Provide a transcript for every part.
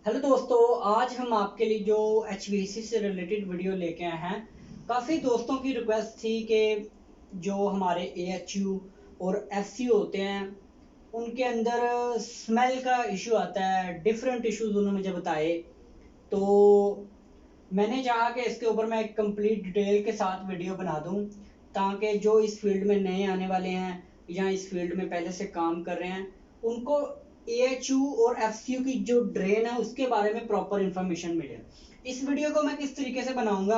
Hello दोस्तों, आज हम आपके लिए जो HVAC से रिलेटेड वीडियो लेके आए हैं। काफ़ी दोस्तों की रिक्वेस्ट थी कि जो हमारे AHU और FCU होते हैं उनके अंदर स्मेल का इशू आता है। डिफरेंट इश्यूज उन्होंने मुझे बताए, तो मैंने चाहा कि इसके ऊपर मैं एक कंप्लीट डिटेल के साथ वीडियो बना दूं, ताकि जो इस फील्ड में नए आने वाले हैं या इस फील्ड में पहले से काम कर रहे हैं उनको AHU और FCU की जो ड्रेन है उसके बारे में प्रॉपर इंफॉर्मेशन मिले। इस वीडियो को मैं किस तरीके से बनाऊंगा,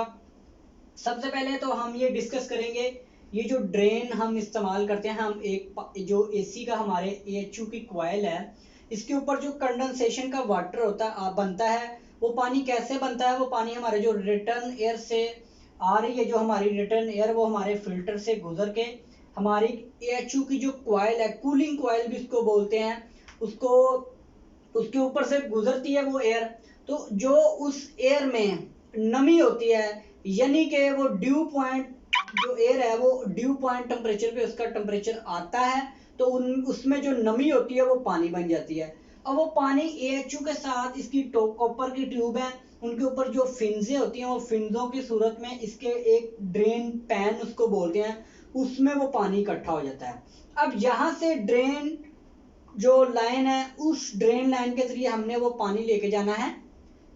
सबसे पहले तो हम ये डिस्कस करेंगे। ये जो ड्रेन हम इस्तेमाल करते हैं, हम एक जो AC का हमारे AHU की कॉइल है, इसके ऊपर जो कंडेंसेशन का वाटर बनता है, वो पानी कैसे बनता है? वो पानी हमारे जो रिटर्न एयर से आ रही है, जो हमारी रिटर्न एयर वो हमारे फिल्टर से गुजर के हमारी AHU की जो कॉइल है, कूलिंग कॉइल भी उसको बोलते हैं, उसको उसके ऊपर से गुजरती है वो एयर। तो जो उस एयर में नमी होती है, यानी कि वो ड्यू पॉइंट, जो एयर है वो ड्यू पॉइंट टेम्परेचर पे उसका टेम्परेचर आता है, तो उसमें जो नमी होती है वो पानी बन जाती है। अब वो पानी AHU के साथ इसकी कॉपर की ट्यूब है, उनके ऊपर जो फिंजे होती हैं, वो फिंजों की सूरत में इसके एक ड्रेन पैन उसको बोलते हैं, उसमें वो पानी इकट्ठा हो जाता है। अब यहाँ से ड्रेन जो लाइन है, उस ड्रेन लाइन के जरिए हमने वो पानी लेके जाना है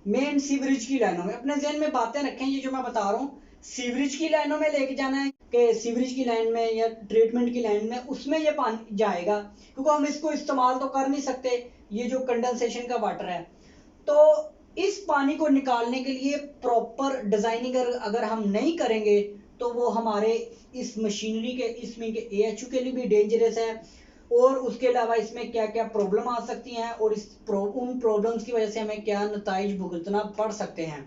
मेन सीवरेज की लाइनों में। अपने जहन में बातें रखें, ये जो मैं बता रहा हूँ सीवरेज की लाइनों में लेके जाना है कि सीवरेज की लाइन में या ट्रीटमेंट की लाइन में, उसमें ये पानी जाएगा, क्योंकि हम इसको इस्तेमाल तो कर नहीं सकते, ये जो कंडेंसेशन का वाटर है। तो इस पानी को निकालने के लिए प्रॉपर डिजाइनिंग अगर हम नहीं करेंगे तो वो हमारे इस मशीनरी के, इसमें के AHU के लिए भी डेंजरस है, और उसके अलावा इसमें क्या क्या प्रॉब्लम आ सकती हैं और उन प्रॉब्लम्स की वजह से हमें क्या नताइज भुगतना पड़ सकते हैं।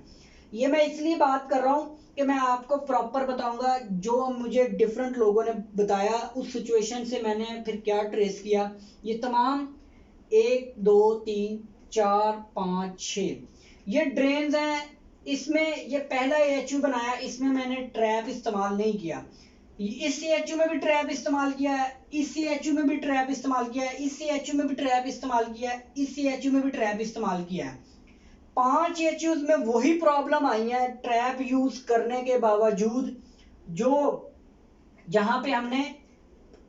ये मैं इसलिए बात कर रहा हूँ कि मैं आपको प्रॉपर बताऊंगा जो मुझे डिफरेंट लोगों ने बताया, उस सिचुएशन से मैंने फिर क्या ट्रेस किया। ये तमाम 1 2 3 4 5 6 ये ड्रेन्स हैं। इसमें ये पहला AHU बनाया, इसमें मैंने ट्रैप इस्तेमाल नहीं किया। इस AHU में भी ट्रैप इस्तेमाल किया है, इस AHU में भी ट्रैप इस्तेमाल किया है, इस AHU में भी ट्रैप इस्तेमाल किया है, इस AHU में भी ट्रैप इस्तेमाल किया है। 5 AHUs में वही प्रॉब्लम आई है ट्रैप यूज करने के बावजूद, जो जहां पे हमने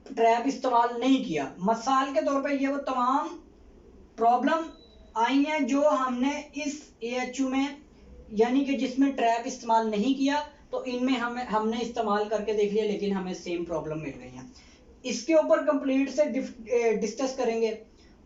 ट्रैप इस्तेमाल नहीं किया। मिसाल के तौर पे ये वो तमाम प्रॉब्लम आई हैं जो हमने इस AHU में, यानी कि जिसमें ट्रैप इस्तेमाल नहीं किया, तो इनमें हमने इस्तेमाल करके देख लिया, लेकिन हमें सेम प्रॉब्लम मिल गई है। इसके ऊपर कंप्लीट से डिस्कस करेंगे।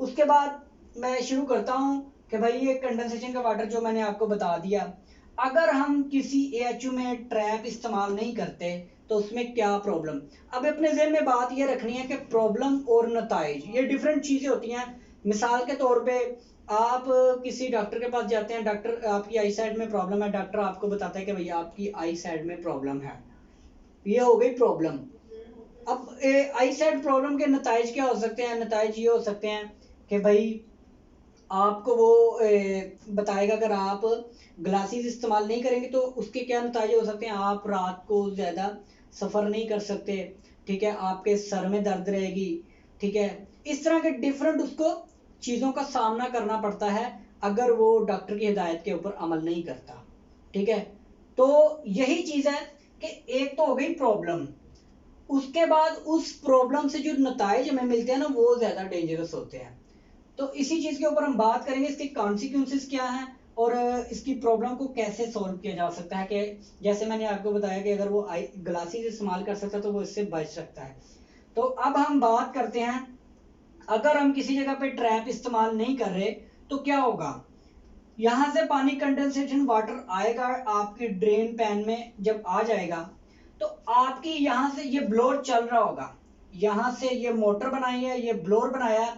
उसके बाद मैं शुरू करता हूं कि भाई ये कंडेंसेशन का वाटर जो मैंने आपको बता दिया, अगर हम किसी AHU में ट्रैप इस्तेमाल नहीं करते तो उसमें क्या प्रॉब्लम। अब अपने जहन में बात ये रखनी है कि प्रॉब्लम और नताइज ये डिफरेंट चीजें होती हैं। मिसाल के तौर पे आप किसी डॉक्टर के पास जाते हैं, डॉक्टर आपकी आई साइड में प्रॉब्लम है, डॉक्टर आपको बताता है कि भैया आपकी आई साइड में प्रॉब्लम है, ये हो गई प्रॉब्लम। अब आई साइड प्रॉब्लम के नताइज क्या हो सकते हैं? नताइज ये हो सकते हैं कि भाई आपको वो बताएगा अगर आप ग्लासेस इस्तेमाल नहीं करेंगे तो उसके क्या नतीजे हो सकते हैं। आप रात को ज़्यादा सफ़र नहीं कर सकते, ठीक है, आपके सर में दर्द रहेगी, ठीक है। इस तरह के डिफरेंट उसको चीज़ों का सामना करना पड़ता है अगर वो डॉक्टर की हिदायत के ऊपर अमल नहीं करता, ठीक है। तो यही चीज़ है कि एक तो हो गई प्रॉब्लम, उसके बाद उस प्रॉब्लम से जो नताइज हमें मिलते हैं ना, वो ज़्यादा डेंजरस होते हैं। तो इसी चीज़ के ऊपर हम बात करेंगे, इसके कॉन्सिक्वेंसेस क्या हैं और इसकी प्रॉब्लम को कैसे सॉल्व किया जा सकता है। कि जैसे मैंने आपको बताया कि अगर वो आई ग्लासेस इस्तेमाल कर सकता है तो वो इससे बच सकता है। तो अब हम बात करते हैं, अगर हम किसी जगह पे ट्रैप इस्तेमाल नहीं कर रहे तो क्या होगा। यहाँ से पानी कंडेंसेशन वाटर आएगा आपकी ड्रेन पैन में, जब आ जाएगा तो आपकी यहाँ से ये ब्लोअर चल रहा होगा, यहाँ से ये मोटर बनाई है, ये ब्लोअर बनाया,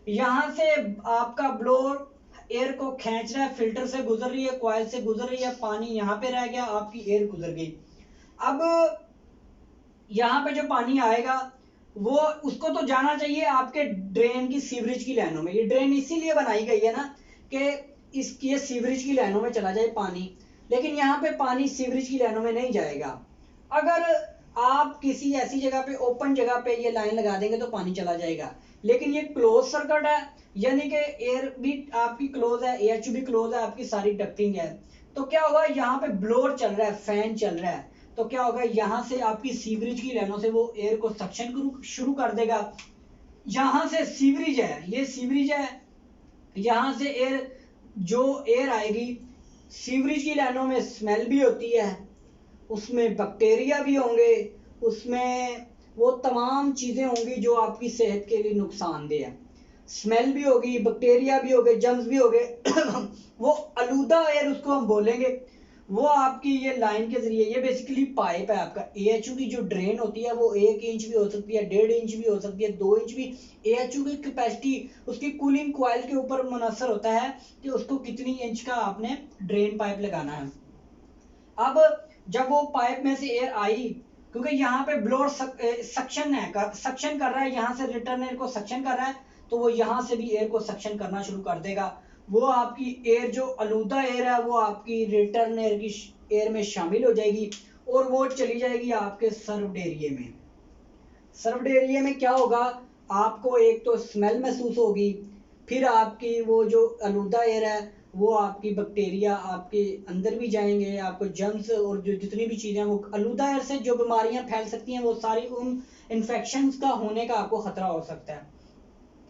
यहाँ से आपका ब्लोअर एयर को खींच रहा है, फिल्टर से गुजर रही है, कॉइल से गुजर रही है, पानी यहाँ पे रह गया, आपकी एयर गुजर गई। अब यहाँ पे जो पानी आएगा वो उसको तो जाना चाहिए आपके ड्रेन की सीवरेज की लाइनों में। ये ड्रेन इसीलिए बनाई गई है ना कि इसकी सीवरेज की लाइनों में चला जाए पानी, लेकिन यहाँ पे पानी सीवरेज की लाइनों में नहीं जाएगा। अगर आप किसी ऐसी जगह पे, ओपन जगह पे ये लाइन लगा देंगे तो पानी चला जाएगा, लेकिन ये क्लोज सर्किट है, यानी कि एयर भी आपकी क्लोज है, AHU भी क्लोज है, आपकी सारी डक्टिंग है। तो क्या होगा, यहाँ पे ब्लोअर चल रहा है, फैन चल रहा है, तो क्या होगा, यहाँ से आपकी सीवरेज की लाइनों से वो एयर को सक्शन शुरू कर देगा। यहाँ से सीवरेज है, ये सीवरेज है, यहाँ से एयर, जो एयर आएगी सीवरेज की लाइनों में स्मेल भी होती है, उसमें बैक्टीरिया भी होंगे, उसमें वो तमाम चीज़ें होंगी जो आपकी सेहत के लिए नुकसानदेह है। स्मेल भी होगी, बैक्टीरिया भी हो गए, जर्म्स भी हो गए वो आलूदा एयर उसको हम बोलेंगे। वो आपकी ये लाइन के जरिए, ये बेसिकली पाइप है आपका। AHU की जो ड्रेन होती है वो 1 इंच भी हो सकती है, 1.5 इंच भी हो सकती है, 2 इंच भी। AHU की कैपेसिटी उसकी कूलिंग कॉइल के ऊपर मुनसर होता है कि उसको कितनी इंच का आपने ड्रेन पाइप लगाना है। अब जब वो पाइप में से एयर आई, क्योंकि यहाँ पे ब्लोअर सक्शन है, सक्शन कर रहा है, यहाँ से रिटर्न एयर को सक्शन कर रहा है, तो वो यहाँ से भी एयर को सक्शन करना शुरू कर देगा। वो आपकी एयर जो आलूदा एयर है वो आपकी रिटर्न एयर की एयर में शामिल हो जाएगी और वो चली जाएगी आपके सर्व्ड एरिया में। सर्व्ड एरिया में क्या होगा, आपको एक तो स्मेल महसूस होगी, फिर आपकी वो जो आलूदा एयर है वो आपकी बैक्टीरिया आपके अंदर भी जाएंगे, आपको जर्म्स और जो जितनी भी चीज़ें वो आलूदा एयर से जो बीमारियां फैल सकती हैं वो सारी उन इन्फेक्शंस का होने का आपको खतरा हो सकता है।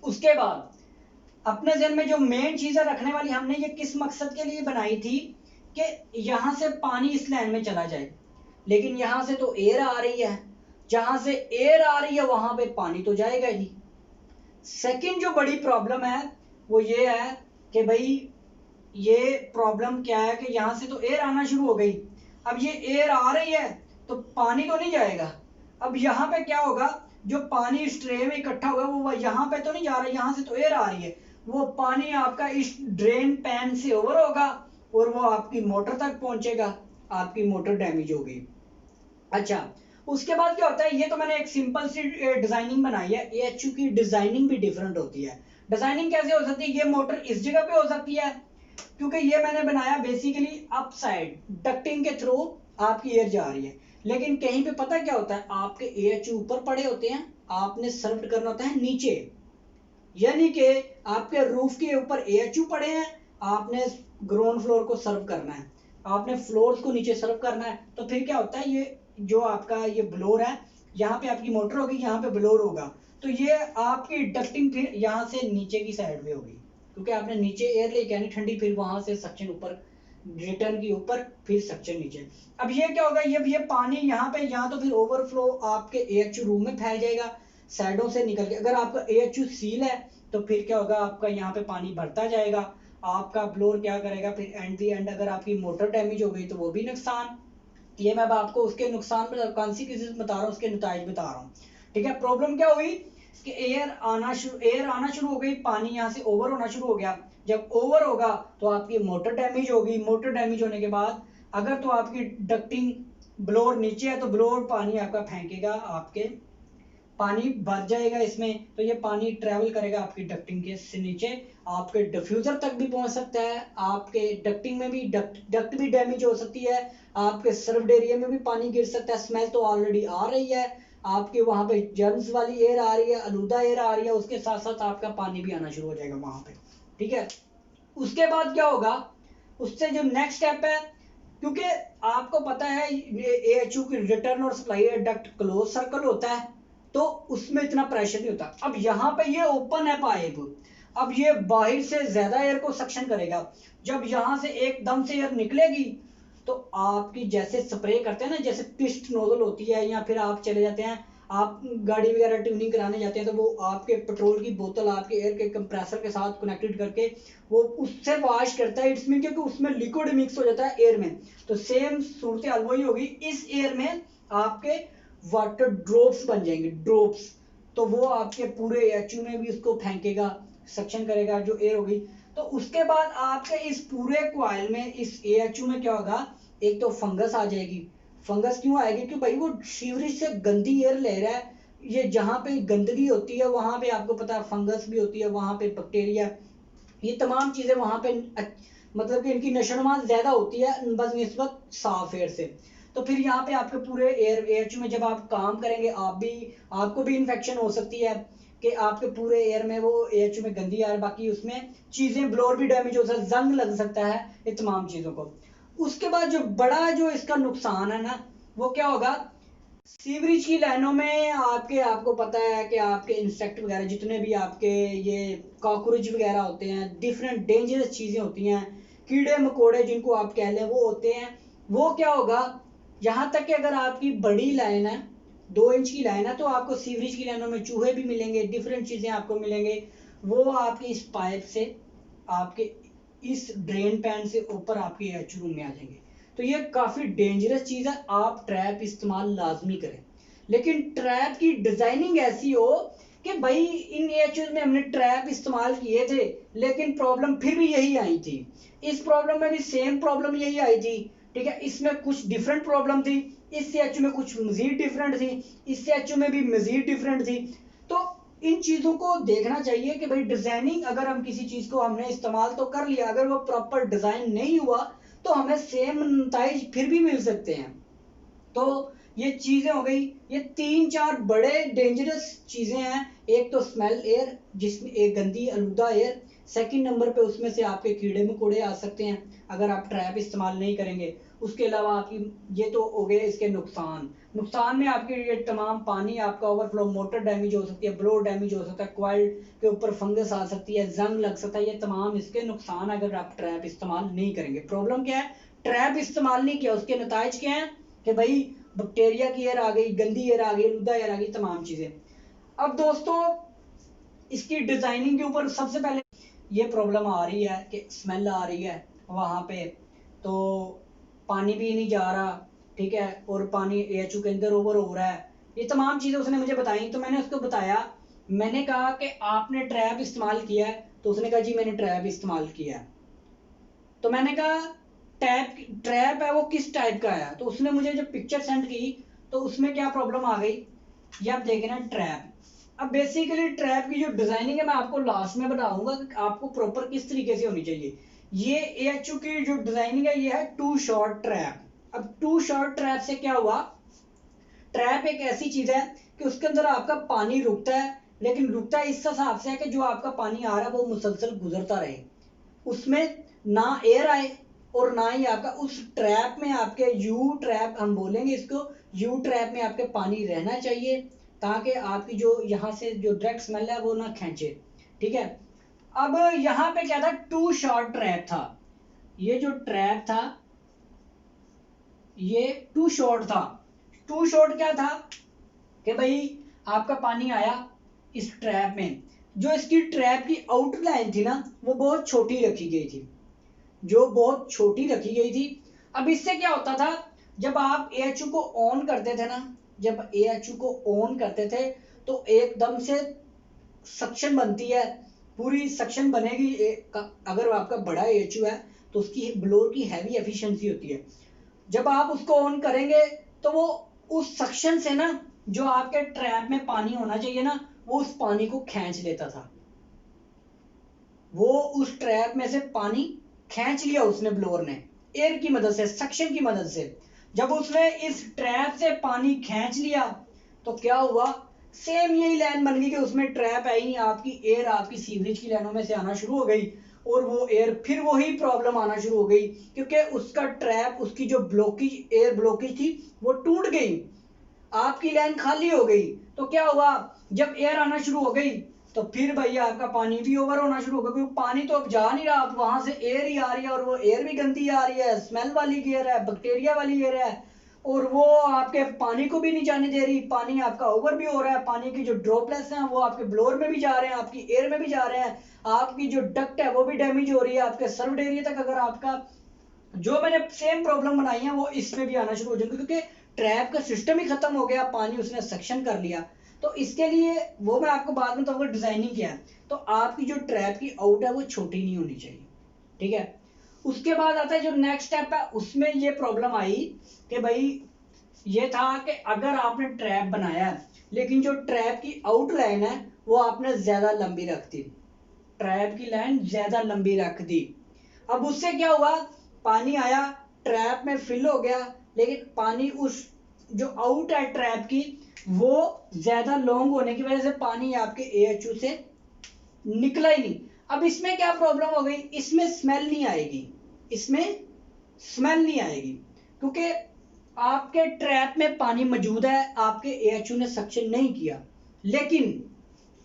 उसके बाद अपने जहन में जो मेन चीज़ें रखने वाली, हमने ये किस मकसद के लिए बनाई थी कि यहाँ से पानी इस लाइन में चला जाए, लेकिन यहाँ से तो एयर आ रही है, जहाँ से एयर आ रही है वहाँ पे पानी तो जाएगा ही। सेकंड जो बड़ी प्रॉब्लम है वो ये है कि भाई ये प्रॉब्लम क्या है कि यहाँ से तो एयर आना शुरू हो गई, अब ये एयर आ रही है तो पानी तो नहीं जाएगा। अब यहाँ पे क्या होगा, जो पानी इस ट्रे में इकट्ठा होगा वो यहाँ पे तो नहीं जा रहा, यहाँ से तो एयर आ रही है, वो पानी आपका इस ड्रेन पैन से ओवर होगा और वो आपकी मोटर तक पहुंचेगा, आपकी मोटर डैमेज होगी। अच्छा, उसके बाद क्या होता है, ये तो मैंने एक सिंपल सी डिजाइनिंग बनाई है। AHU की डिजाइनिंग भी डिफरेंट होती है। डिजाइनिंग कैसे हो सकती है, ये मोटर इस जगह पे हो सकती है क्योंकि ये मैंने बनाया बेसिकली अप साइड, डक्टिंग के थ्रू आपकी एयर जा रही है, लेकिन कहीं पे पता क्या होता है, आपके AHU ऊपर पड़े होते हैं, आपने सर्व करना होता है नीचे, यानी कि आपके रूफ के ऊपर AHU पड़े हैं, आपने ग्राउंड फ्लोर को सर्व करना है, आपने फ्लोर्स को नीचे सर्व करना है। तो फिर क्या होता है, ये जो आपका ये ब्लोअर है, यहाँ पे आपकी मोटर होगी, यहाँ पे ब्लोअर होगा, तो ये आपकी डक्टिंग फिर यहाँ से नीचे की साइड में होगी, क्योंकि आपने नीचे एयर लेके आनी ठंडी, फिर वहां से सक्शन ऊपर, रिटर्न की ऊपर, फिर सक्शन नीचे। अब ये क्या होगा, ये पानी यहाँ पे, यहाँ तो फिर ओवरफ्लो आपके AHU रूम में फैल जाएगा साइडों से निकल के। अगर आपका AHU सील है तो फिर क्या होगा, आपका यहाँ पे पानी भरता जाएगा, आपका ब्लोअर क्या करेगा, फिर एंड दी एंड अगर आपकी मोटर डैमेज हो गई तो वो भी नुकसान। ये मैं आपको उसके नुकसान पर कॉन्सिक्वेंसेस बता रहा हूँ, उसके नताइज बता रहा हूँ। ठीक है, प्रॉब्लम क्या हुई कि एयर आना शुरू हो गई, पानी यहाँ से ओवर होना शुरू हो गया। जब ओवर होगा तो आपकी मोटर डैमेज होगी, मोटर डैमेज होने के बाद अगर तो आपकी डक्टिंग, ब्लोअर नीचे है तो ब्लोअर पानी आपका फेंकेगा, आपके पानी भर जाएगा इसमें, तो ये पानी ट्रेवल करेगा आपकी डक्टिंग के से नीचे, आपके डिफ्यूजर तक भी पहुंच सकता है, आपके डक्टिंग में भी डक्ट भी डैमेज हो सकती है, आपके सर्व्ड एरिया में भी पानी गिर सकता है। स्मेल तो ऑलरेडी आ रही है, आपके वहां पे जर्म्स वाली एयर आ रही है, आलूदा एयर आ रही है, उसके साथ साथ आपका पानी भी आना शुरू हो जाएगा वहां पे। ठीक है, उसके बाद क्या होगा, उससे जो नेक्स्ट स्टेप है, क्योंकि आपको पता है AHU की रिटर्न और सप्लाई डक्ट क्लोज सर्कल होता है, तो उसमें इतना प्रेशर नहीं होता। अब यहाँ पे ये ओपन है पाइप, अब ये बाहर से ज्यादा एयर को सक्शन करेगा, जब यहाँ से एकदम से एयर निकलेगी तो आपकी जैसे स्प्रे करते हैं ना, जैसे पिस्ट नोजल होती है, या फिर आप चले जाते हैं, आप गाड़ी वगैरह ट्यूनिंग कराने जाते हैं तो वो आपके पेट्रोल की बोतल आपके एयर के कंप्रेसर के साथ कनेक्टेड करके वो उससे वॉश करता है, इसमें क्योंकि उसमें लिक्विड मिक्स हो जाता है एयर में, तो सेम सूरत हाल वही होगी, इस एयर में आपके वाटर ड्रॉप्स बन जाएंगे, ड्रॉप्स, तो वो आपके पूरे AHU में भी उसको फेंकेगा, सक्शन करेगा जो एयर होगी। तो उसके बाद आपके इस पूरे कॉइल में, इस AHU में क्या होगा, एक तो फंगस आ जाएगी। फंगस क्यों आएगी, क्योंकि भाई वो सीवरेज से गंदी एयर ले रहा है, ये जहाँ पे गंदगी होती है वहां पे आपको पता है फंगस भी होती है, वहां पे बैक्टीरिया, ये तमाम चीजें वहां पे मतलब कि इनकी नशोनुमा ज्यादा होती है बस निस्बत साफ एयर से। तो फिर यहाँ पे आपके पूरे AHU में जब आप काम करेंगे, आपको भी इन्फेक्शन हो सकती है, कि आपके पूरे एयर में वो AHU में गंदी आ रही है, बाकी उसमें चीज़ें ब्लोअर भी डैमेज हो सकता है, जंग लग सकता है, ये तमाम चीज़ों को। उसके बाद जो बड़ा जो इसका नुकसान है ना, वो क्या होगा, सीवरेज की लाइनों में आपको पता है कि आपके इंसेक्ट वगैरह जितने भी आपके ये कॉकरोच वगैरह होते हैं, डिफरेंट डेंजरस चीज़ें होती हैं, कीड़े मकोड़े जिनको आप कह लें, वो होते हैं। वो क्या होगा, यहाँ तक कि अगर आपकी बड़ी लाइन है, 2 इंच की लाइन है, तो आपको सीवरेज की लाइनों में चूहे भी मिलेंगे, डिफरेंट चीज़ें आपको मिलेंगे। वो आपकी इस पाइप से, आपके इस ड्रेन पैन से ऊपर आपके AHU रूम में आ जाएंगे। तो ये काफ़ी डेंजरस चीज़ है, आप ट्रैप इस्तेमाल लाजमी करें। लेकिन ट्रैप की डिज़ाइनिंग ऐसी हो कि भाई इन AHUs में हमने ट्रैप इस्तेमाल किए थे, लेकिन प्रॉब्लम फिर भी यही आई थी, इस प्रॉब्लम में भी सेम प्रॉब्लम यही आई थी, ठीक है। इसमें कुछ डिफरेंट प्रॉब्लम थी, इस AHU में कुछ मजीद डिफरेंट थी, इस AHU में भी मजीद डिफरेंट थी। तो इन चीज़ों को देखना चाहिए कि भाई डिज़ाइनिंग, अगर हम किसी चीज़ को हमने इस्तेमाल तो कर लिया, अगर वो प्रॉपर डिज़ाइन नहीं हुआ तो हमें सेम नताइज फिर भी मिल सकते हैं। तो ये चीज़ें हो गई, ये 3-4 बड़े डेंजरस चीज़ें हैं। एक तो स्मेल एयर, जिसमें एक गंदी आलूदा एयर, सेकंड नंबर पे उसमें से आपके कीड़े मकोड़े आ सकते हैं अगर आप ट्रैप इस्तेमाल नहीं करेंगे। उसके अलावा आपकी, ये तो हो गए इसके नुकसान में आपके ये तमाम पानी आपका ओवरफ्लो, मोटर डैमेज हो सकती है, ब्लोअर डैमेज हो सकता है, कॉइल के ऊपर फंगस आ सकती है, जंग लग सकता है, ये तमाम इसके नुकसान अगर आप ट्रैप इस्तेमाल नहीं करेंगे। प्रॉब्लम क्या है, ट्रैप इस्तेमाल नहीं किया, उसके नताइज क्या है कि भाई बैक्टीरिया की एयर आ गई, गंदी एयर आ गई, लूदा एयर आ गई, तमाम चीज़ें। अब दोस्तों, इसकी डिज़ाइनिंग के ऊपर सबसे पहले ये प्रॉब्लम आ रही है कि स्मेल आ रही है वहाँ पे, तो पानी भी नहीं जा रहा, ठीक है, और पानी AHU के अंदर ओवर हो रहा है, ये तमाम चीज़ें उसने मुझे बताई। तो मैंने उसको बताया, मैंने कहा कि आपने ट्रैप इस्तेमाल किया है, तो उसने कहा जी मैंने ट्रैप इस्तेमाल किया है। तो मैंने कहा ट्रैप है वो किस टाइप का है, तो उसने मुझे जब पिक्चर सेंड की तो उसमें क्या प्रॉब्लम आ गई, ये आप देखें ना ट्रैप। अब बेसिकली ट्रैप की जो डिजाइनिंग है मैं आपको लास्ट में बताऊंगा कि आपको प्रॉपर किस तरीके से होनी चाहिए। ये AHU की जो डिजाइनिंग है, ये है टू शॉर्ट ट्रैप। अब टू शॉर्ट ट्रैप से क्या हुआ, ट्रैप एक ऐसी चीज है कि उसके अंदर आपका पानी रुकता है, लेकिन रुकता इस हिसाब से है कि जो आपका पानी आ रहा है वो मुसलसल गुजरता रहे, उसमें ना एयर आए और ना ही आपका उस ट्रैप में, आपके यू ट्रैप हम बोलेंगे इसको, यू ट्रैप में आपके पानी रहना चाहिए, ताकि आपकी जो यहाँ से जो डायरेक्ट स्मेल है वो ना खींचे, ठीक है। अब यहाँ पे क्या था, टू शॉर्ट ट्रैप था, ये जो ट्रैप था ये टू शॉर्ट था। टू शॉर्ट क्या था कि भाई आपका पानी आया इस ट्रैप में, जो इसकी ट्रैप की आउटलाइन थी ना वो बहुत छोटी रखी गई थी, जो बहुत छोटी रखी गई थी। अब इससे क्या होता था, जब आप AHU को ऑन करते थे ना, जब AHU को ऑन करते थे तो एकदम से सक्शन बनती है, पूरी सक्शन बनेगी। अगर आपका बड़ा AHU है तो उसकी ब्लोअर की हैवी एफिशिएंसी होती है, जब आप उसको ऑन करेंगे तो वो उस सक्शन से ना, जो आपके ट्रैप में पानी होना चाहिए ना, वो उस पानी को खींच लेता था, वो उस ट्रैप में से पानी खींच लिया उसने, ब्लोअर ने एयर की मदद से, सक्शन की मदद से। जब उसने इस ट्रैप से पानी खींच लिया तो क्या हुआ, सेम यही लाइन बन गई कि उसमें ट्रैप है ही नहीं, आपकी एयर आपकी सीवरेज की लाइनों में से आना शुरू हो गई, और वो एयर फिर वही प्रॉब्लम आना शुरू हो गई, क्योंकि उसका ट्रैप, उसकी जो ब्लॉकेज, एयर ब्लॉकेज थी वो टूट गई, आपकी लाइन खाली हो गई। तो क्या हुआ, जब एयर आना शुरू हो गई तो फिर भैया आपका पानी भी ओवर होना शुरू हो गया, क्योंकि पानी तो अब जा नहीं रहा, अब वहां से एयर ही आ रही है, और वो एयर भी गंदी आ रही है, स्मेल वाली एयर है, बैक्टीरिया वाली एयर है, और वो आपके पानी को भी नहीं जाने दे रही, पानी आपका ओवर भी हो रहा है, पानी की जो ड्रॉपलेट्स हैं वो आपके ब्लोअर में भी जा रहे हैं, आपकी एयर में भी जा रहे हैं, आपकी जो डक्ट है वो भी डैमेज हो रही है, आपके सर्वड एरिया तक अगर आपका, जो मैंने सेम प्रॉब्लम बनाई है वो इसमें भी आना शुरू हो जाएगा, क्योंकि ट्रैप का सिस्टम ही खत्म हो गया, पानी उसने सक्शन कर लिया। तो इसके लिए वो मैं आपको बाद में बताऊंगा डिजाइनिंग क्या है। तो आपकी जो ट्रैप की आउट है वो छोटी नहीं होनी चाहिए, ठीक है। उसके बाद आता है जो नेक्स्ट स्टेप है, उसमें ये प्रॉब्लम आई कि भाई ये था कि अगर आपने ट्रैप बनाया लेकिन जो ट्रैप की आउट लाइन है वो आपने ज्यादा लंबी रख दी, ट्रैप की लाइन ज्यादा लंबी रख दी। अब उससे क्या हुआ, पानी आया, ट्रैप में फिल हो गया, लेकिन पानी उस जो आउट है ट्रैप की, वो ज्यादा लॉन्ग होने की वजह से पानी आपके AHU से निकला ही नहीं। अब इसमें क्या प्रॉब्लम हो गई, इसमें स्मेल नहीं आएगी, इसमें स्मेल नहीं आएगी क्योंकि आपके ट्रैप में पानी मौजूद है, आपके AHU ने सक्शन नहीं किया। लेकिन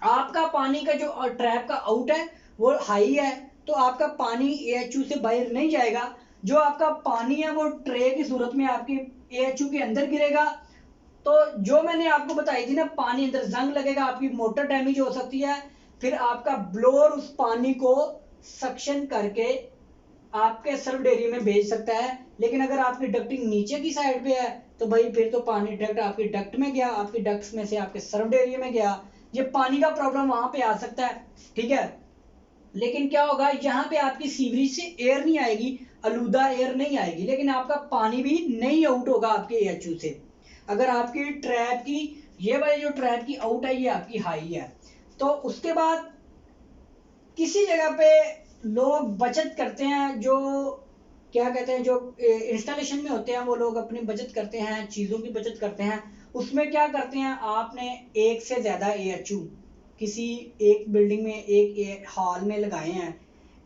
आपका पानी का जो ट्रैप का आउट है वो हाई है, तो आपका पानी AHU से बाहर नहीं जाएगा। जो आपका पानी है वो ट्रे की सूरत में आपके AHU के अंदर गिरेगा। तो जो मैंने आपको बताई थी ना, पानी अंदर जंग लगेगा, आपकी मोटर डैमेज हो सकती है, फिर आपका ब्लोअर उस पानी को सक्शन करके आपके सर्व एरिया में भेज सकता है। लेकिन अगर आपकी डक्टिंग नीचे की साइड पे है तो भाई फिर तो पानी डायरेक्ट आपकी डक्ट में गया, आपकी डक्ट्स में से आपके सर्व एरिया में गया, ये पानी का प्रॉब्लम वहां पे आ सकता है। ठीक है, लेकिन क्या होगा, यहाँ पे आपकी सीवरेज से एयर नहीं आएगी, आलूदा एयर नहीं आएगी, लेकिन आपका पानी भी नहीं आउट होगा आपके AHU से। अगर आपकी ट्रैप की ये वाली जो ट्रैप की आउट है ये आपकी हाई है। तो उसके बाद किसी जगह पे लोग बचत करते हैं, जो क्या कहते हैं, जो इंस्टॉलेशन में होते हैं वो लोग अपनी बचत करते हैं, चीज़ों की बचत करते हैं। उसमें क्या करते हैं, आपने एक से ज़्यादा AHU किसी एक बिल्डिंग में एक हॉल में लगाए हैं।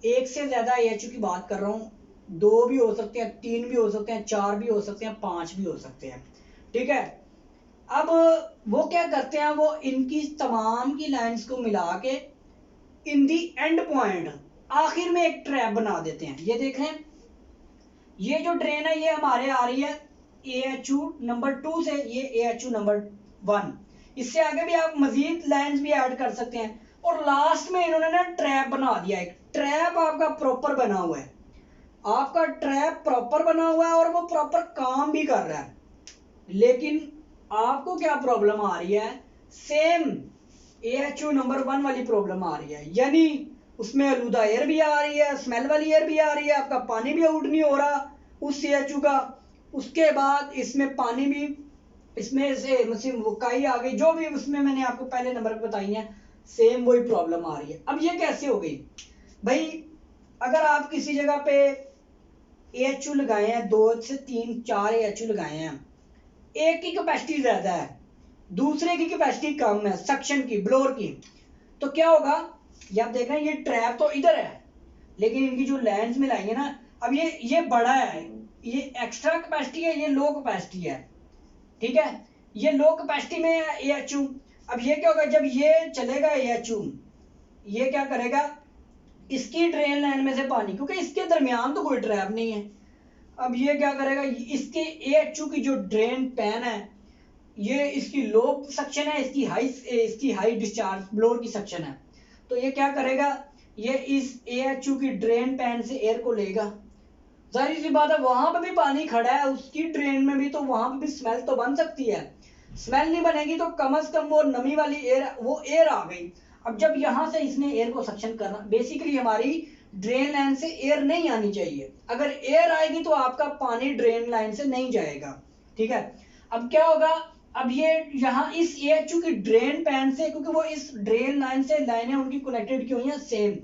एक से ज़्यादा AHU की बात कर रहा हूँ, 2 भी हो सकते हैं, 3 भी हो सकते हैं, 4 भी हो सकते हैं, 5 भी हो सकते हैं। ठीक है, अब वो क्या करते हैं, वो इनकी तमाम की लाइंस को मिला के इन दी एंड पॉइंट आखिर में एक ट्रैप बना देते हैं। ये देख रहे हैं, ये जो ड्रेन है ये हमारे आ रही है AHU नंबर 2 से, ये AHU नंबर 1। इससे आगे भी आप मजीद लाइंस भी ऐड कर सकते हैं। और लास्ट में इन्होंने ना ट्रैप बना दिया, एक ट्रैप आपका प्रॉपर बना हुआ है, आपका ट्रैप प्रॉपर बना हुआ है और वो प्रॉपर काम भी कर रहा है। लेकिन आपको क्या प्रॉब्लम आ रही है, सेम AHU नंबर 1 वाली प्रॉब्लम आ रही है, यानी उसमें आलूदा एयर भी आ रही है, स्मेल वाली एयर भी आ रही है, आपका पानी भी आउट नहीं हो रहा उस AHU का। उसके बाद इसमें पानी भी, इसमें से मतलब काई आ गई, जो भी उसमें मैंने आपको पहले नंबर पे बताई है, सेम वही प्रॉब्लम आ रही है। अब ये कैसे हो गई भाई, अगर आप किसी जगह पे AHU लगाए हैं, 2 से 3 4 AHU लगाए हैं, एक की कैपेसिटी ज्यादा है, दूसरे की कैपेसिटी कम है सक्शन की, ब्लोअर की, तो क्या होगा, ये आप देख रहे हैं ये ट्रैप तो इधर है, लेकिन इनकी जो लेंस मिलाई है ना, अब ये बड़ा है, ये एक्स्ट्रा कैपेसिटी है, ये लो कैपेसिटी है। ठीक है, ये लो कैपेसिटी में है AHU। अब ये क्या होगा, जब ये चलेगा AHU, ये क्या करेगा, इसकी ड्रेन लाइन में से पानी, क्योंकि इसके दरमियान तो कोई ट्रैप नहीं है, अब ये क्या करेगा, इसके AHU की जो ड्रेन पैन है, ये इसकी लो सक्शन है, इसकी हाई डिस्चार्ज ब्लोअर की सक्शन है। तो ये क्या करेगा, ये इस AHU की ड्रेन पैन से एयर को लेगा। जाहिर सी बात है, वहां पे भी पानी खड़ा है, उसकी ड्रेन में भी, तो वहां पे भी स्मेल तो बन सकती है। स्मेल नहीं बनेगी तो कम से कम वो नमी वाली एयर, वो एयर आ गई। अब जब यहां से इसने एयर को सक्शन करना, बेसिकली हमारी ड्रेन लाइन से एयर नहीं आनी चाहिए, अगर एयर आएगी तो आपका पानी ड्रेन लाइन से नहीं जाएगा। ठीक है, अब क्या होगा, अब ये यहाँ इस AHU की ड्रेन पैन से, क्योंकि वो इस ड्रेन लाइन से लाइनें उनकी कनेक्टेड की हुई हैं सेम,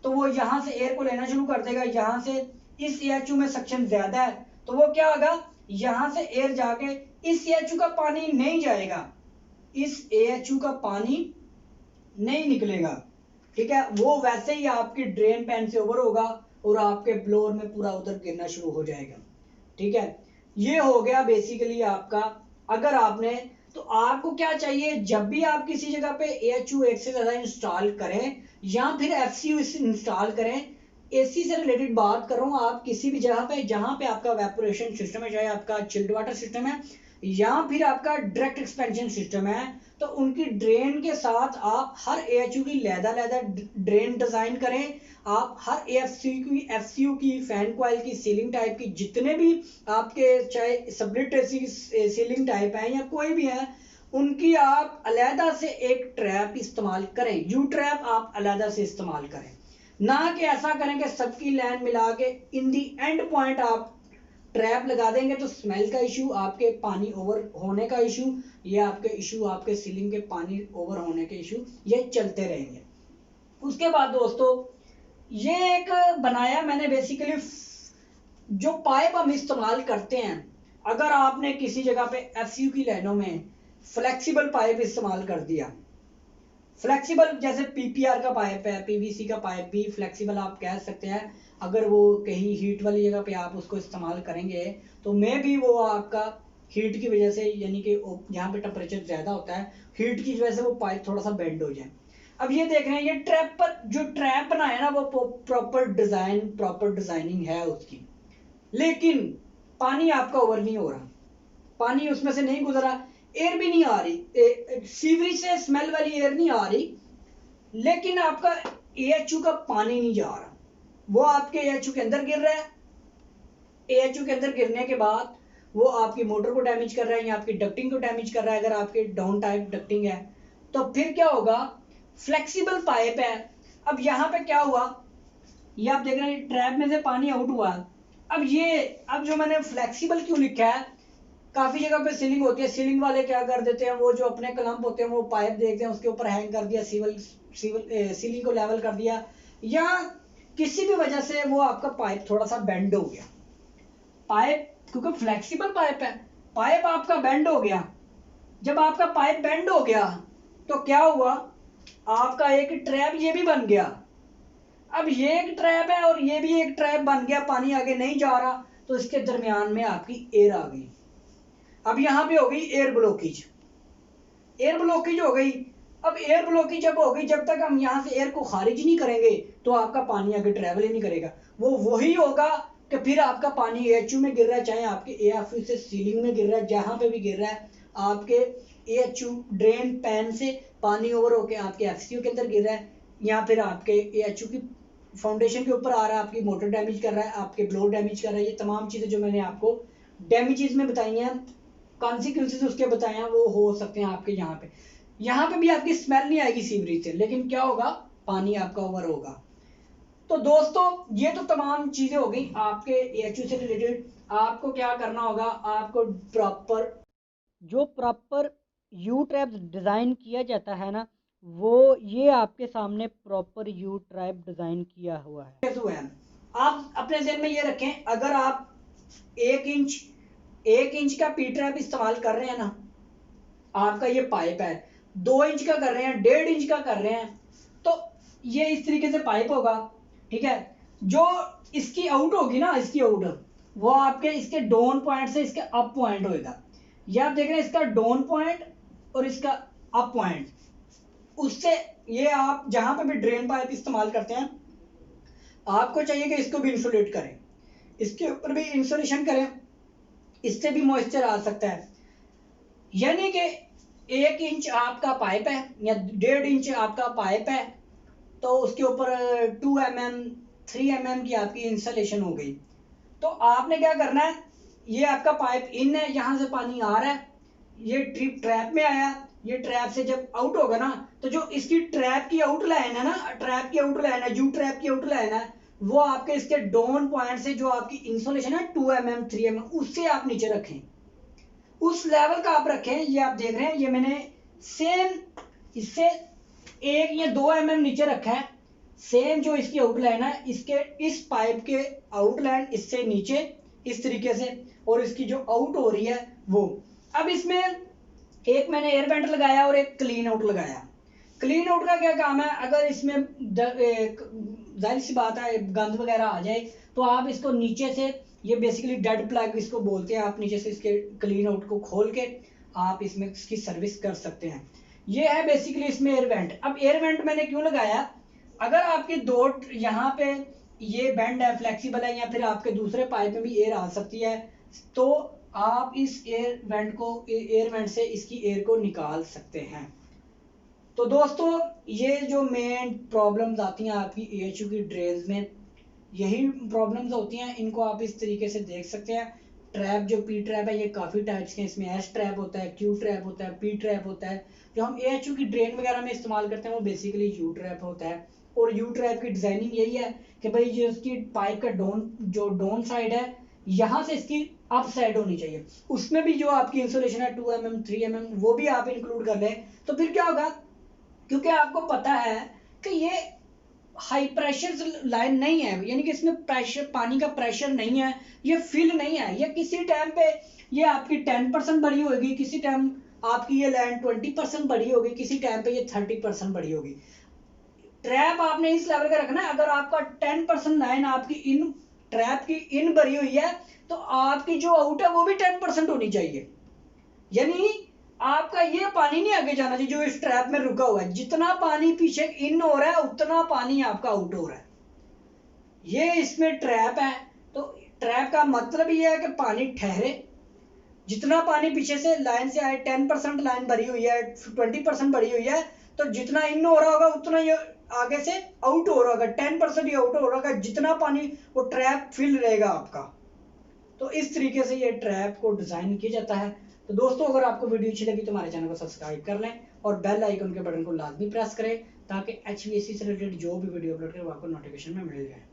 तो वो यहाँ से एयर को लेना शुरू कर देगा, यहाँ से इस AHU में सक्शन ज्यादा है, तो वो क्या होगा, यहाँ से एयर जाके इस AHU का पानी नहीं जाएगा, इस AHU का पानी नहीं निकलेगा। ठीक है, वो वैसे ही आपकी ड्रेन पैन से ओवर होगा और आपके ब्लोअर में पूरा उधर गिरना शुरू हो जाएगा। ठीक है, ये हो गया बेसिकली आपका। अगर आपने, तो आपको क्या चाहिए, जब भी आप किसी जगह पे AHU एक से ज्यादा इंस्टॉल करें या फिर FCU इंस्टॉल करें, AC से रिलेटेड बात कर रहा हूँ, आप किसी भी जगह पे जहां पे आपका वेपोरेशन सिस्टम है, चाहे आपका चिल्ड वाटर सिस्टम है या फिर आपका डायरेक्ट एक्सपेंशन सिस्टम है, तो उनकी ड्रेन के साथ आप हर AHU की लहदा ड्रेन डिजाइन करें। आप हर FCU की फैन कॉइल की सीलिंग टाइप की जितने भी आपके चाहे स्प्लिट सीलिंग टाइप है या कोई भी है, उनकी आप अलहदा से एक ट्रैप इस्तेमाल करें, यू ट्रैप आप अलहदा से इस्तेमाल करें, ना कि ऐसा करें कि सबकी लाइन मिला के इन दी एंड पॉइंट आप ट्रैप लगा देंगे, तो स्मेल का इशू, आपके पानी ओवर होने का इशू, ये आपके इशू, आपके सीलिंग के पानी ओवर होने के इशू, ये चलते रहेंगे। उसके बाद दोस्तों, ये एक बनाया मैंने बेसिकली, जो पाइप हम इस्तेमाल करते हैं, अगर आपने किसी जगह पे FCU की लाइनों में फ्लेक्सिबल पाइप इस्तेमाल कर दिया। फ्लेक्सिबल जैसे पीपीआर का पाइप है, पीवीसी का पाइप भी फ्लेक्सिबल आप कह सकते हैं। अगर वो कहीं हीट वाली जगह पे आप उसको इस्तेमाल करेंगे तो मे भी वो आपका हीट की वजह से, यानी कि जहाँ पे टेम्परेचर ज़्यादा होता है, हीट की वजह से वो पाइप थोड़ा सा बेंड हो जाए। अब ये देख रहे हैं, ये ट्रैप पर जो ट्रैप बनाया ना, वो प्रॉपर डिजाइनिंग है उसकी, लेकिन पानी आपका ओवर नहीं हो रहा, पानी उसमें से नहीं गुजरा, एयर भी नहीं आ रही, सीवरेज से स्मेल वाली एयर नहीं आ रही, लेकिन आपका एएचयू का पानी नहीं जा रहा, वो आपके एएचयू के अंदर गिर रहा है। एएचयू के अंदर गिरने के बाद वो आपकी मोटर को डैमेज कर रहा है या आपकी डक्टिंग को डैमेज कर रहा है, अगर आपके डाउन टाइप डक्टिंग है तो फिर क्या होगा, फ्लेक्सिबल पाइप है। अब यहाँ पे क्या हुआ, ये आप देख रहे हैं ट्रैप में से पानी आउट हुआ। अब जो मैंने फ्लेक्सिबल क्यों लिखा है, काफी जगह पे सीलिंग होती है, सीलिंग वाले क्या कर देते हैं, वो जो अपने क्लम्प होते हैं वो पाइप देखते हैं, उसके ऊपर हैंग कर दिया, सीलिंग को लेवल कर दिया, या किसी भी वजह से वो आपका पाइप थोड़ा सा बेंड हो गया। पाइप क्योंकि फ्लेक्सिबल पाइप है, पाइप आपका बेंड हो गया। जब आपका पाइप बेंड हो गया तो क्या हुआ, आपका एक ट्रैप ये भी बन गया। अब ये एक ट्रैप है और ये भी एक ट्रैप बन गया, पानी आगे नहीं जा रहा, तो इसके दरमियान में आपकी एयर आ गई। अब यहां पे हो गई एयर ब्लॉकेज, एयर ब्लॉकेज हो गई। अब एयर ब्लॉकेज जब हो गई, जब तक हम यहां से एयर को खारिज नहीं करेंगे तो आपका पानी आगे ट्रेवल ही नहीं करेगा। वो वही होगा कि फिर आपका पानी एएचयू में गिर रहा है, चाहे आपके एएफयू से सीलिंग में गिर रहा है, जहां पे भी गिर रहा है, आपके एएचयू ड्रेन पैन से पानी ओवर होके आपके एफसीयू के अंदर गिर रहा है, या फिर आपके एएचयू की फाउंडेशन के ऊपर आ रहा है, आपकी मोटर डैमेज कर रहा है, आपके ब्लो डैमेज कर रहा है। ये तमाम चीजें जो मैंने आपको डैमेजेस में बताई हैं, कॉन्सिक्वेंसेस उसके बताए हैं, वो हो सकते हैं आपके यहाँ पे भी आपकी स्मेल नहीं आएगी सीवरेज से, लेकिन क्या होगा, पानी आपका ओवर होगा। तो दोस्तों ये तो तमाम चीजें हो गई आपके एएचयू से रिलेटेड। आपको क्या करना होगा, आपको प्रॉपर यू ट्रैप डिज़ाइन किया जाता है ना, वो ये आपके सामने प्रॉपर यू ट्रैप डिज़ाइन किया हुआ है। आप अपने ज़हन में ये रखें, अगर आप 1 इंच का पी ट्रैप इस्तेमाल कर रहे हैं ना, आपका ये पाइप है, 2 इंच का कर रहे हैं, 1.5 इंच का कर रहे हैं, तो ये इस तरीके से पाइप होगा, ठीक है। जो इसकी आउट होगी ना, इसकी आउट वो आपके इसके डाउन पॉइंट से इसके अप पॉइंट होएगा। ये आप देख रहे हैं, इसका डाउन पॉइंट और इसका अप पॉइंट, उससे ये आप जहां पे भी ड्रेन पाइप इस्तेमाल करते हैं, आपको चाहिए कि इसको भी इंसुलेट करें, इसके ऊपर भी इंसुलेशन करें, इससे भी मॉइस्चर आ सकता है। यानी कि 1 इंच आपका पाइप है या 1.5 इंच आपका पाइप है, तो उसके ऊपर 2 mm 3 mm की आपकी इंस्टॉलेशन हो गई। तो आपने क्या करना है, ये आपका पाइप इन है, यहां से पानी आ रहा है, ये ट्रैप में आया, ये ट्रैप से जब आउट होगा ना, तो जो इसकी ट्रैप की आउट लाइन है ना, ट्रैप की आउट लाइन है, यू ट्रैप की आउट लाइन है, वो आपके इसके डाउन पॉइंट से जो आपकी इंसुलेशन है 2 mm 3 mm, उससे आप नीचे रखें, उस लेवल का आप रखें। ये आप देख रहे हैं, ये मैंने सेम इससे 1 या 2 mm नीचे रखा है, सेम जो इसकी आउटलाइन है, इसके इस पाइप के आउटलाइन इससे नीचे इस तरीके से, और इसकी जो आउट हो रही है वो। अब इसमें एक मैंने एयर वेंट लगाया और एक क्लीन आउट लगाया। क्लीन आउट का क्या काम है, अगर इसमें जाहिर सी बात है गंद वगैरह आ जाए, तो आप इसको नीचे से, ये बेसिकली डेड प्लग इसको बोलते हैं, आप नीचे से इसके क्लीन आउट को खोल के आप इसमें इसकी सर्विस कर सकते हैं। ये है बेसिकली इसमें एयर वेंट। अब एयर वेंट मैंने क्यों लगाया, अगर आपके दो यहाँ पे ये बैंड है, फ्लेक्सिबल है, या फिर आपके दूसरे पाइप में भी एयर आ सकती है, तो आप इस एयर वेंट से इसकी एयर को निकाल सकते हैं। तो दोस्तों ये जो मेन प्रॉब्लम्स आती हैं आपकी एएचयू की ड्रेन्स में, यही प्रॉब्लम्स होती हैं, इनको आप इस तरीके से देख सकते हैं। ट्रैप जो पी ट्रैप है, ये काफ़ी टाइप्स के, इसमें एस ट्रैप होता है, क्यू ट्रैप होता है, पी ट्रैप होता है। जो हम एएचयू की ड्रेन वगैरह में इस्तेमाल करते हैं वो बेसिकली यू ट्रैप होता है। और यू ट्रैप की डिज़ाइनिंग यही है कि भाई जो उसकी पाइप का डाउन साइड है, यहाँ से इसकी अप साइड होनी चाहिए, उसमें भी जो आपकी इंसुलेशन है 2 mm 3 mm वो भी आप इंक्लूड कर लें, तो फिर क्या होगा, क्योंकि आपको पता है कि ये हाई प्रेशर लाइन नहीं है, यानी कि इसमें प्रेशर, पानी का प्रेशर नहीं है, ये फिल नहीं है, ये किसी टाइम पे ये आपकी 10% भरी होगी, किसी टाइम आपकी ये लाइन 20% बड़ी होगी, किसी टाइम पे ये 30% बड़ी होगी। ट्रैप आपने इस लेवल का रखना है। अगर आपका 10% लाइन आपकी इन ट्रैप की इन भरी हुई है तो आपकी जो आउट है वो भी 10% होनी चाहिए। यानी आपका ये पानी नहीं आगे जाना चाहिए जो इस ट्रैप में रुका हुआ है। जितना पानी पीछे इन हो रहा है उतना पानी आपका आउट हो रहा है। ये इसमें ट्रैप है। तो ट्रैप का मतलब ये है कि पानी ठहरे, जितना पानी पीछे से लाइन से आए, 10% लाइन भरी हुई है, 20% भरी हुई है, तो जितना इन हो रहा होगा उतना ये आगे से आउट हो रहा होगा, 10% ही आउट हो रहा होगा। जितना पानी वो ट्रैप फिल रहेगा आपका। तो इस तरीके से ये ट्रैप को डिजाइन किया जाता है। तो दोस्तों अगर आपको वीडियो अच्छी लगी तो हमारे चैनल को सब्सक्राइब कर लें और बेल आइकन के बटन को लाजमी प्रेस करें ताकि HVAC से रिलेटेड जो भी वीडियो अपलोड करें वो आपको नोटिफिकेशन में मिल जाए।